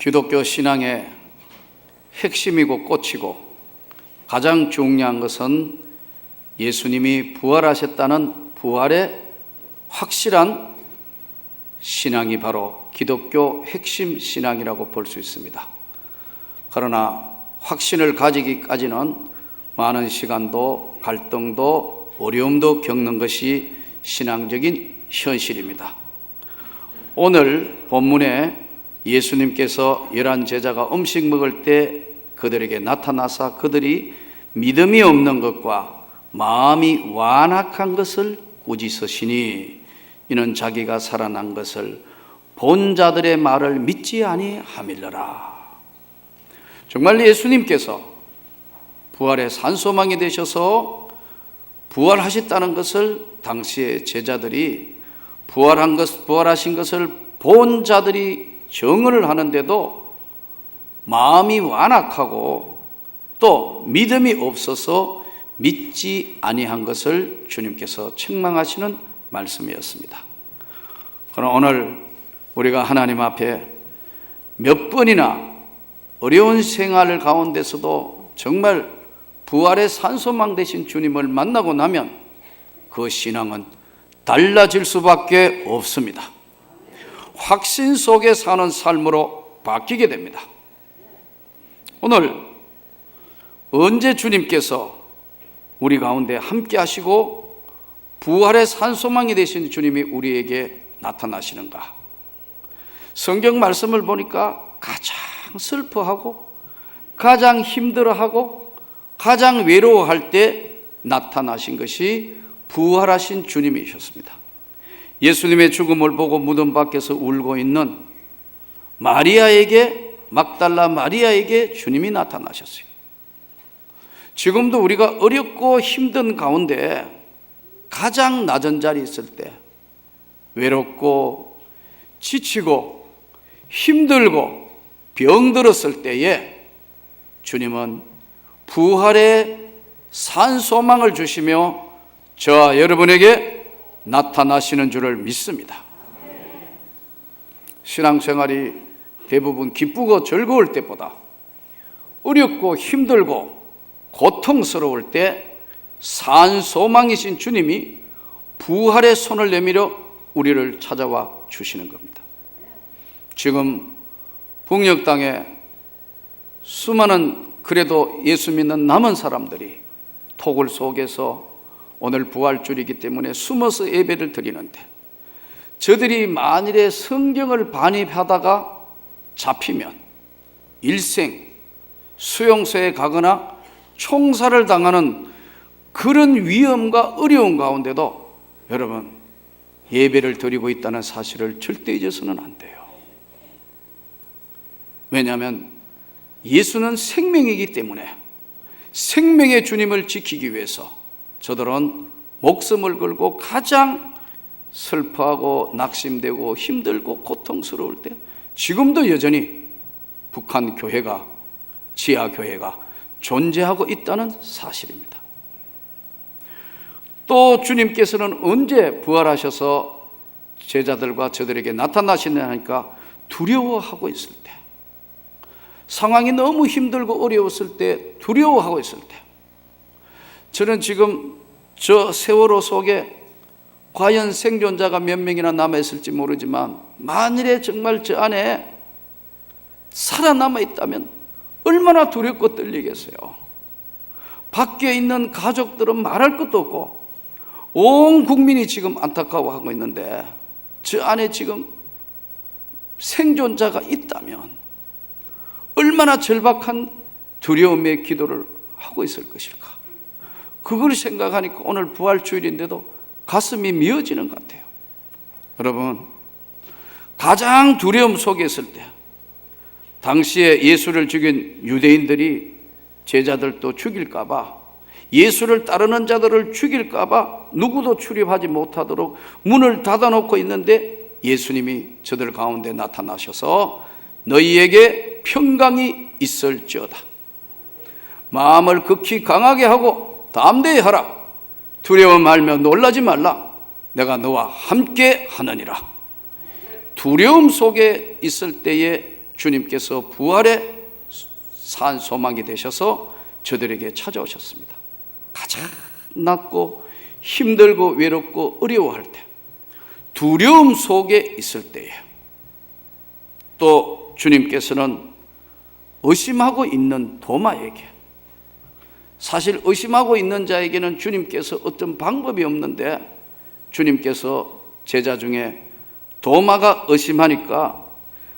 기독교 신앙의 핵심이고 꽃이고 가장 중요한 것은 예수님이 부활하셨다는 부활의 확실한 신앙이 바로 기독교 핵심 신앙이라고 볼 수 있습니다. 그러나 확신을 가지기까지는 많은 시간도 갈등도 어려움도 겪는 것이 신앙적인 현실입니다. 오늘 본문에 예수님께서 11 제자가 음식 먹을 때 그들에게 나타나사 그들이 믿음이 없는 것과 마음이 완악한 것을 꾸짖으시니 이는 자기가 살아난 것을 본 자들의 말을 믿지 아니함일러라. 정말 예수님께서 부활의 산소망이 되셔서 부활하셨다는 것을 당시의 제자들이 부활하신 것을 본 자들이 증언을 하는데도 마음이 완악하고 또 믿음이 없어서 믿지 아니한 것을 주님께서 책망하시는 말씀이었습니다. 그럼 오늘 우리가 하나님 앞에 몇 번이나 어려운 생활 가운데서도 정말 부활의 산소망 되신 주님을 만나고 나면 그 신앙은 달라질 수밖에 없습니다. 확신 속에 사는 삶으로 바뀌게 됩니다. 오늘 언제 주님께서 우리 가운데 함께 하시고 부활의 산소망이 되신 주님이 우리에게 나타나시는가? 성경 말씀을 보니까 가장 슬퍼하고 가장 힘들어하고 가장 외로워할 때 나타나신 것이 부활하신 주님이셨습니다. 예수님의 죽음을 보고 무덤 밖에서 울고 있는 마리아에게, 막달라 마리아에게 주님이 나타나셨어요. 지금도 우리가 어렵고 힘든 가운데 가장 낮은 자리에 있을 때, 외롭고 지치고 힘들고 병들었을 때에 주님은 부활의 산소망을 주시며 저와 여러분에게 나타나시는 줄을 믿습니다. 신앙생활이 대부분 기쁘고 즐거울 때보다 어렵고 힘들고 고통스러울 때 산소망이신 주님이 부활의 손을 내밀어 우리를 찾아와 주시는 겁니다. 지금 북녘 땅에 수많은 그래도 예수 믿는 남은 사람들이 토굴 속에서 오늘 부활주일이기 때문에 숨어서 예배를 드리는데 저들이 만일에 성경을 반입하다가 잡히면 일생 수용소에 가거나 총살을 당하는 그런 위험과 어려운 가운데도 여러분 예배를 드리고 있다는 사실을 절대 잊어서는 안 돼요. 왜냐하면 예수는 생명이기 때문에 생명의 주님을 지키기 위해서 저들은 목숨을 걸고 가장 슬퍼하고 낙심되고 힘들고 고통스러울 때 지금도 여전히 북한 교회가, 지하 교회가 존재하고 있다는 사실입니다. 또 주님께서는 언제 부활하셔서 제자들과 저들에게 나타나시냐 하니까 두려워하고 있을 때, 상황이 너무 힘들고 어려웠을 때, 두려워하고 있을 때, 저는 지금 저 세월호 속에 과연 생존자가 몇 명이나 남아있을지 모르지만 만일에 정말 저 안에 살아남아 있다면 얼마나 두렵고 떨리겠어요. 밖에 있는 가족들은 말할 것도 없고 온 국민이 지금 안타까워하고 있는데 저 안에 지금 생존자가 있다면 얼마나 절박한 두려움의 기도를 하고 있을 것일까? 그걸 생각하니까 오늘 부활주일인데도 가슴이 미어지는 것 같아요. 여러분, 가장 두려움 속에 있을 때 당시에 예수를 죽인 유대인들이 제자들도 죽일까 봐, 예수를 따르는 자들을 죽일까 봐 누구도 출입하지 못하도록 문을 닫아놓고 있는데 예수님이 저들 가운데 나타나셔서 너희에게 평강이 있을지어다. 마음을 극히 강하게 하고 담대히 하라. 두려워 말며 놀라지 말라. 내가 너와 함께 하느니라. 두려움 속에 있을 때에 주님께서 부활의 산 소망이 되셔서 저들에게 찾아오셨습니다. 가장 낮고 힘들고 외롭고 어려워할 때, 두려움 속에 있을 때에, 또 주님께서는 의심하고 있는 도마에게, 사실 의심하고 있는 자에게는 주님께서 어떤 방법이 없는데, 주님께서 제자 중에 도마가 의심하니까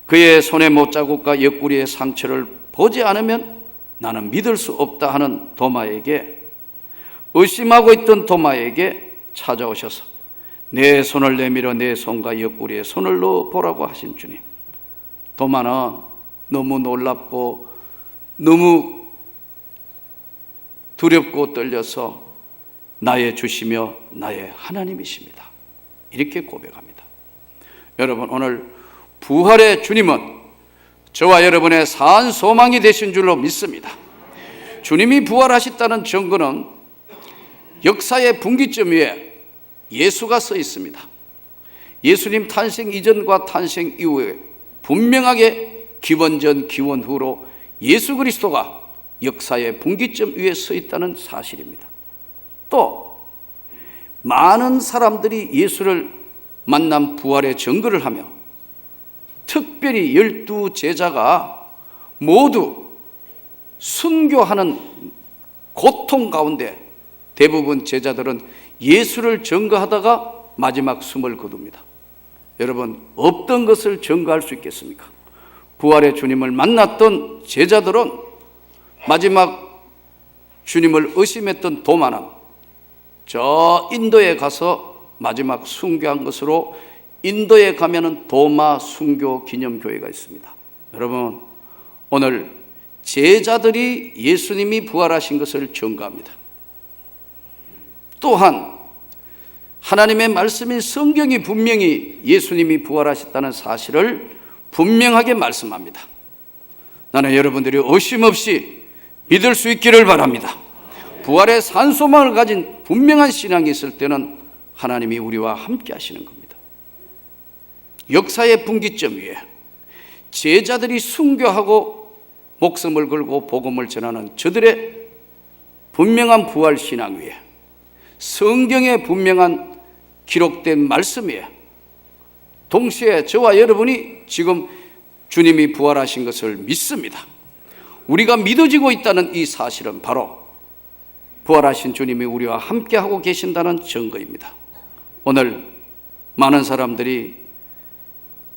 그의 손의 못자국과 옆구리의 상처를 보지 않으면 나는 믿을 수 없다 하는 도마에게, 의심하고 있던 도마에게 찾아오셔서 내 손을 내밀어 내 손과 옆구리에 손을 넣어 보라고 하신 주님. 도마는 너무 놀랍고 너무 두렵고 떨려서 나의 주시며 나의 하나님이십니다, 이렇게 고백합니다. 여러분, 오늘 부활의 주님은 저와 여러분의 산 소망이 되신 줄로 믿습니다. 주님이 부활하셨다는 증거는 역사의 분기점 위에 예수가 서 있습니다. 예수님 탄생 이전과 탄생 이후에 분명하게 기원 전 기원 후로 예수 그리스도가 역사의 분기점 위에 서 있다는 사실입니다. 또 많은 사람들이 예수를 만난 부활의 증거를 하며, 특별히 12 제자가 모두 순교하는 고통 가운데 대부분 제자들은 예수를 증거하다가 마지막 숨을 거둡니다. 여러분, 없던 것을 증거할 수 있겠습니까? 부활의 주님을 만났던 제자들은 마지막 주님을 의심했던 도마는 저 인도에 가서 마지막 순교한 것으로, 인도에 가면은 도마 순교 기념교회가 있습니다. 여러분, 오늘 제자들이 예수님이 부활하신 것을 증거합니다. 또한 하나님의 말씀인 성경이 분명히 예수님이 부활하셨다는 사실을 분명하게 말씀합니다. 나는 여러분들이 의심 없이 믿을 수 있기를 바랍니다. 부활의 산소망을 가진 분명한 신앙이 있을 때는 하나님이 우리와 함께 하시는 겁니다. 역사의 분기점 위에 제자들이 순교하고 목숨을 걸고 복음을 전하는 저들의 분명한 부활 신앙 위에, 성경의 분명한 기록된 말씀 위에, 동시에 저와 여러분이 지금 주님이 부활하신 것을 믿습니다. 우리가 믿어지고 있다는 이 사실은 바로 부활하신 주님이 우리와 함께하고 계신다는 증거입니다. 오늘 많은 사람들이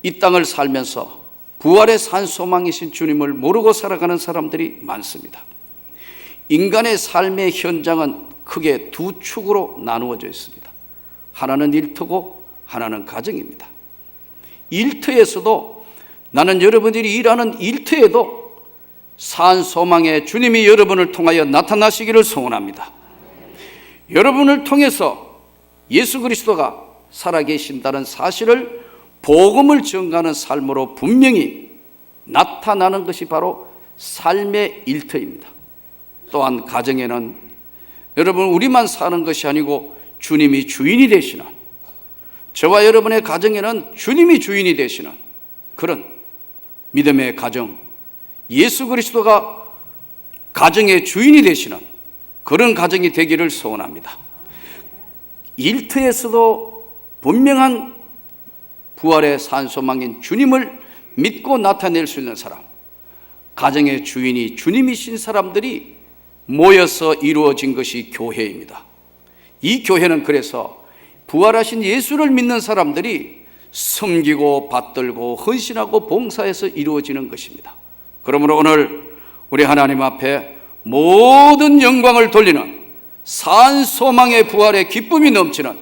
이 땅을 살면서 부활의 산 소망이신 주님을 모르고 살아가는 사람들이 많습니다. 인간의 삶의 현장은 크게 두 축으로 나누어져 있습니다. 하나는 일터고 하나는 가정입니다. 일터에서도, 나는 여러분들이 일하는 일터에도 산 소망의 주님이 여러분을 통하여 나타나시기를 소원합니다. 여러분을 통해서 예수 그리스도가 살아계신다는 사실을 복음을 전가하는 삶으로 분명히 나타나는 것이 바로 삶의 일터입니다. 또한 가정에는 여러분, 우리만 사는 것이 아니고 주님이 주인이 되시는, 저와 여러분의 가정에는 주님이 주인이 되시는 그런 믿음의 가정, 예수 그리스도가 가정의 주인이 되시는 그런 가정이 되기를 소원합니다. 일터에서도 분명한 부활의 산소망인 주님을 믿고 나타낼 수 있는 사람, 가정의 주인이 주님이신 사람들이 모여서 이루어진 것이 교회입니다. 이 교회는 그래서 부활하신 예수를 믿는 사람들이 섬기고 받들고 헌신하고 봉사해서 이루어지는 것입니다. 그러므로 오늘 우리 하나님 앞에 모든 영광을 돌리는 산 소망의 부활의 기쁨이 넘치는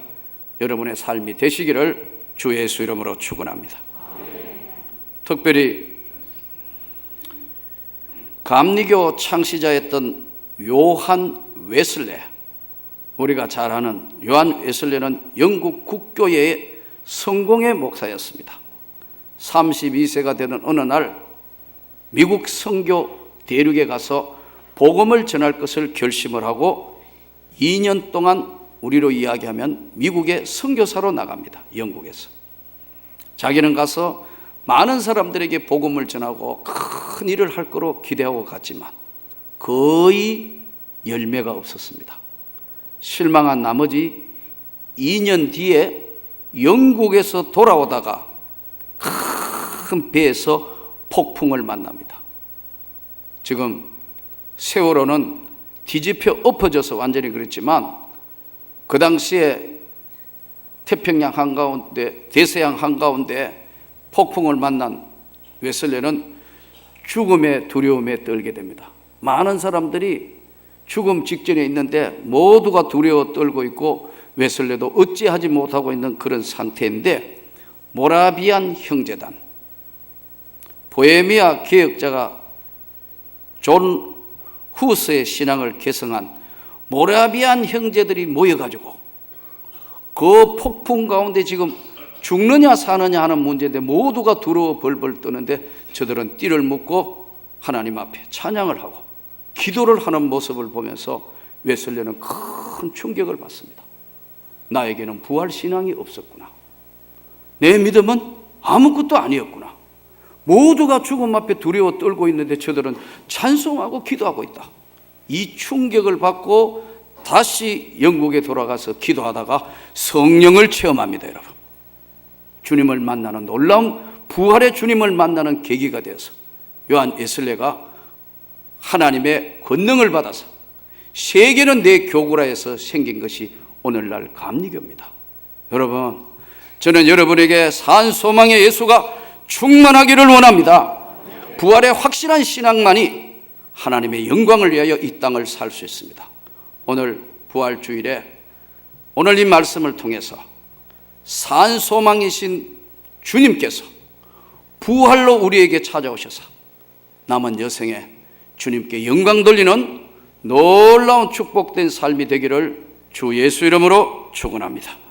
여러분의 삶이 되시기를 주 예수 이름으로 축원합니다. 특별히 감리교 창시자였던 요한 웨슬레, 우리가 잘 아는 요한 웨슬레는 영국 국교회의 성공의 목사였습니다. 32세가 되는 어느 날 미국 선교 대륙에 가서 복음을 전할 것을 결심을 하고 2년 동안, 우리로 이야기하면 미국의 선교사로 나갑니다. 영국에서 자기는 가서 많은 사람들에게 복음을 전하고 큰 일을 할 거로 기대하고 갔지만 거의 열매가 없었습니다. 실망한 나머지 2년 뒤에 영국에서 돌아오다가 큰 배에서 폭풍을 만납니다. 지금 세월호는 뒤집혀 엎어져서 완전히 그랬지만 그 당시에 태평양 한가운데, 대서양 한가운데 폭풍을 만난 웨슬레는 죽음의 두려움에 떨게 됩니다. 많은 사람들이 죽음 직전에 있는데 모두가 두려워 떨고 있고 웨슬레도 어찌하지 못하고 있는 그런 상태인데, 모라비안 형제단, 보헤미아 개혁자가 존 후스의 신앙을 개성한 모라비안 형제들이 모여가지고 그 폭풍 가운데 지금 죽느냐 사느냐 하는 문제인데 모두가 두려워 벌벌 떠는데 저들은 띠를 묶고 하나님 앞에 찬양을 하고 기도를 하는 모습을 보면서 웨슬레는 큰 충격을 받습니다. 나에게는 부활 신앙이 없었구나. 내 믿음은 아무것도 아니었구나. 모두가 죽음 앞에 두려워 떨고 있는데 저들은 찬송하고 기도하고 있다. 이 충격을 받고 다시 영국에 돌아가서 기도하다가 성령을 체험합니다, 여러분. 주님을 만나는 놀라운 부활의 주님을 만나는 계기가 되어서 요한 웨슬레가 하나님의 권능을 받아서 세계는 내 교구라에서 생긴 것이 오늘날 감리교입니다. 여러분, 저는 여러분에게 산 소망의 예수가 충만하기를 원합니다. 부활의 확실한 신앙만이 하나님의 영광을 위하여 이 땅을 살 수 있습니다. 오늘 부활주일에 오늘 이 말씀을 통해서 산 소망이신 주님께서 부활로 우리에게 찾아오셔서 남은 여생에 주님께 영광 돌리는 놀라운 축복된 삶이 되기를 주 예수 이름으로 축원합니다.